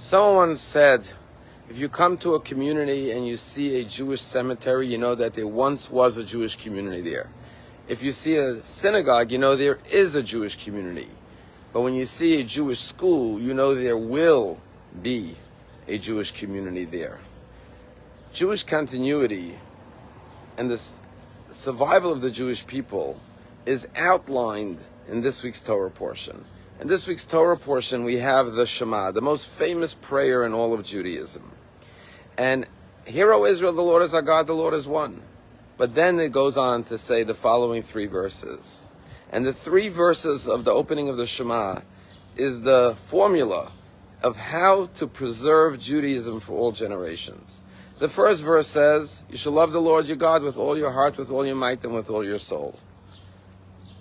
Someone once said, if you come to a community and you see a Jewish cemetery, you know that there once was a Jewish community there. If you see a synagogue, you know there is a Jewish community. But when you see a Jewish school, you know there will be a Jewish community there. Jewish continuity and the survival of the Jewish people is outlined in this week's Torah portion. In this week's Torah portion, we have the Shema, the most famous prayer in all of Judaism. And hear, O Israel, the Lord is our God, the Lord is one. But then it goes on to say the following three verses. And the three verses of the opening of the Shema is the formula of how to preserve Judaism for all generations. The first verse says, you shall love the Lord your God with all your heart, with all your might, and with all your soul.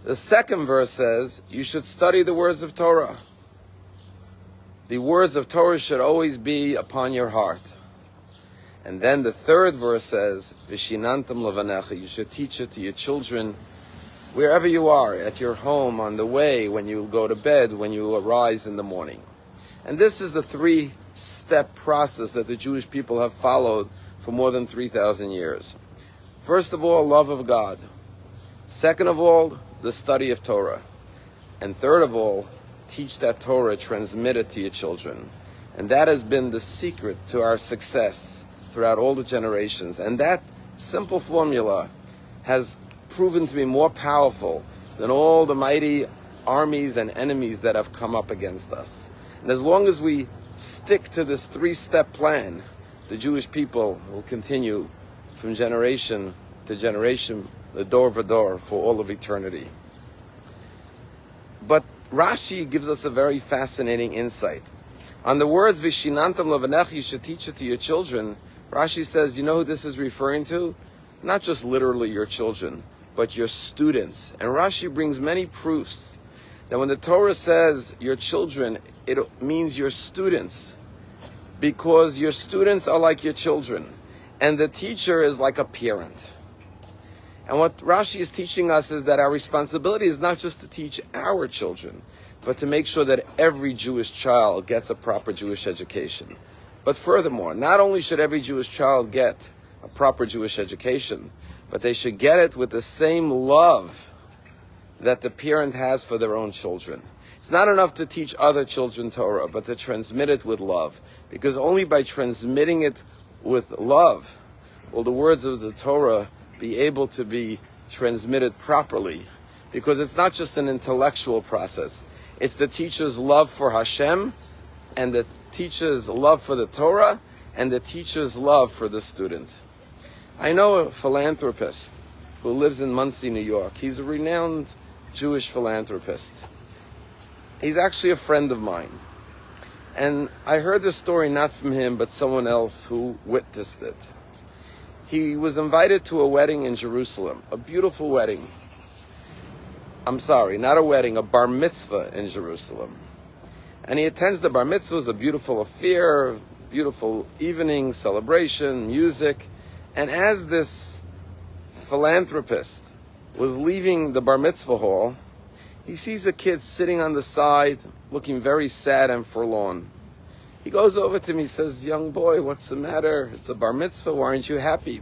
The second verse says, you should study the words of Torah. The words of Torah should always be upon your heart. And then the third verse says, Vishinantam levanecha, you should teach it to your children wherever you are, at your home, on the way, when you go to bed, when you arise in the morning. And this is the three-step process that the Jewish people have followed for more than 3,000 years. First of all, love of God. Second of all, the study of Torah. And third of all, teach that Torah, transmit it to your children. And that has been the secret to our success throughout all the generations. And that simple formula has proven to be more powerful than all the mighty armies and enemies that have come up against us. And as long as we stick to this three-step plan, the Jewish people will continue from generation to generation, the dor v'dor, for all of eternity. But Rashi gives us a very fascinating insight. On the words, Vishinantam levanecha, you should teach it to your children, Rashi says, you know who this is referring to? Not just literally your children, but your students. And Rashi brings many proofs that when the Torah says your children, it means your students, because your students are like your children, and the teacher is like a parent. And what Rashi is teaching us is that our responsibility is not just to teach our children, but to make sure that every Jewish child gets a proper Jewish education. But furthermore, not only should every Jewish child get a proper Jewish education, but they should get it with the same love that the parent has for their own children. It's not enough to teach other children Torah, but to transmit it with love. Because only by transmitting it with love will the words of the Torah be able to be transmitted properly. Because it's not just an intellectual process. It's the teacher's love for Hashem, and the teacher's love for the Torah, and the teacher's love for the student. I know a philanthropist who lives in Monsey, New York. He's a renowned Jewish philanthropist. He's actually a friend of mine. And I heard this story not from him, but someone else who witnessed it. He was invited to a wedding in Jerusalem, a beautiful wedding. I'm sorry, not a wedding, a bar mitzvah in Jerusalem. And he attends the bar mitzvah. It was a beautiful affair, beautiful evening, celebration, music. And as this philanthropist was leaving the bar mitzvah hall, he sees a kid sitting on the side, looking very sad and forlorn. He goes over to me, he says, young boy, what's the matter? It's a bar mitzvah, why aren't you happy?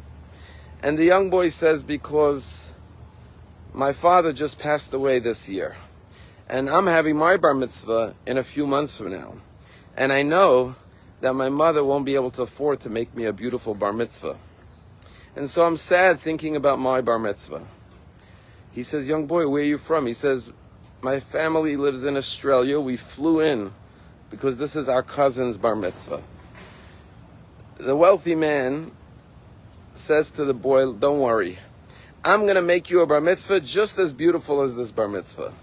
And the young boy says, because my father just passed away this year. And I'm having my bar mitzvah in a few months from now. And I know that my mother won't be able to afford to make me a beautiful bar mitzvah. And so I'm sad thinking about my bar mitzvah. He says, young boy, where are you from? He says, my family lives in Australia. We flew in because this is our cousin's bar mitzvah. The wealthy man says to the boy, don't worry. I'm going to make you a bar mitzvah just as beautiful as this bar mitzvah.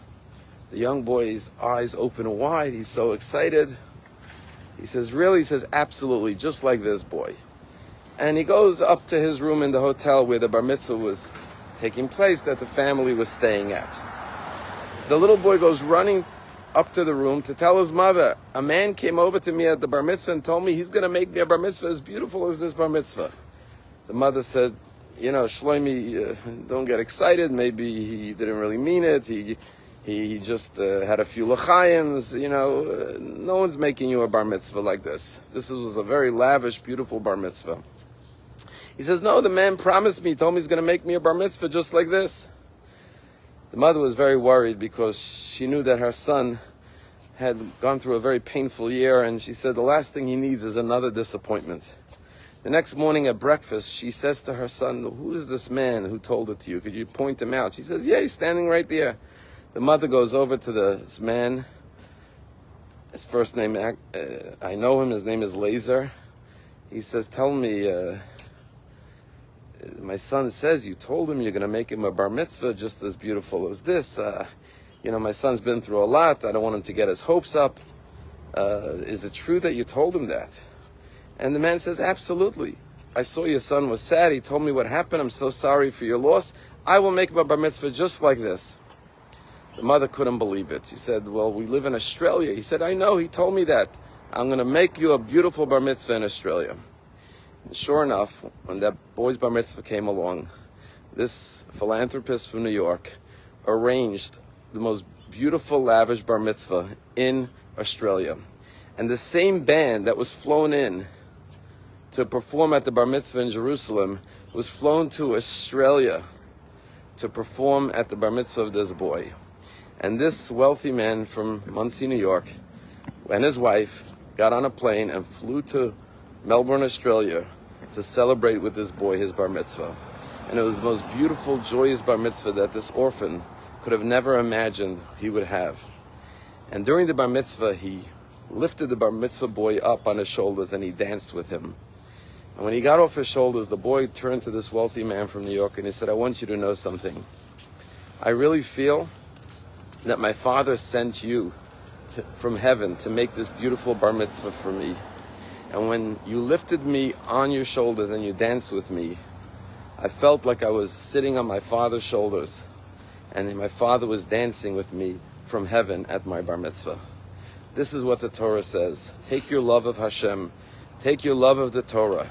The young boy's eyes open wide. He's so excited. He says, really? He says, absolutely, just like this boy. And he goes up to his room in the hotel where the bar mitzvah was taking place, that the family was staying at. The little boy goes running up to the room to tell his mother, a man came over to me at the bar mitzvah and told me he's going to make me a bar mitzvah as beautiful as this bar mitzvah. The mother said, you know, Shlomi, don't get excited. Maybe he didn't really mean it. he just had a few l'chaims, no one's making you a bar mitzvah like this. This was a very lavish, beautiful bar mitzvah. He says, no, the man promised me, told me he's going to make me a bar mitzvah just like this. The mother was very worried because she knew that her son had gone through a very painful year, and she said the last thing he needs is another disappointment. The next morning at breakfast, she says to her son, who is this man who told it to you? Could you point him out? She says, yeah, he's standing right there. The mother goes over to this man. His first name, I know him, his name is Laser. He says, tell me, my son says you told him you're going to make him a bar mitzvah just as beautiful as this. My son's been through a lot. I don't want him to get his hopes up. Is it true that you told him that? And the man says, absolutely. I saw your son was sad. He told me what happened. I'm so sorry for your loss. I will make him a bar mitzvah just like this. The mother couldn't believe it. She said, well, we live in Australia. He said, I know. He told me that. I'm going to make you a beautiful bar mitzvah in Australia. And sure enough, when that boy's bar mitzvah came along, this philanthropist from New York arranged the most beautiful, lavish bar mitzvah in Australia. And the same band that was flown in to perform at the bar mitzvah in Jerusalem was flown to Australia to perform at the bar mitzvah of this boy. And this wealthy man from Muncie, New York, and his wife got on a plane and flew to Melbourne, Australia to celebrate with this boy his bar mitzvah. And it was the most beautiful, joyous bar mitzvah that this orphan could have never imagined he would have. And during the bar mitzvah, he lifted the bar mitzvah boy up on his shoulders and he danced with him. And when he got off his shoulders, the boy turned to this wealthy man from New York and he said, I want you to know something. I really feel that my father sent you from heaven to make this beautiful bar mitzvah for me. And when you lifted me on your shoulders and you danced with me, I felt like I was sitting on my father's shoulders and my father was dancing with me from heaven at my bar mitzvah. This is what the Torah says. Take your love of Hashem, take your love of the Torah,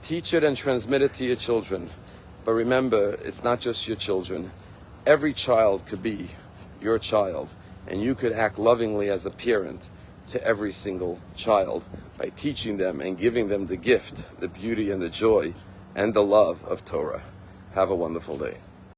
teach it and transmit it to your children. But remember, it's not just your children. Every child could be your child, and you could act lovingly as a parent to every single child by teaching them and giving them the gift, the beauty and the joy and the love of Torah. Have a wonderful day.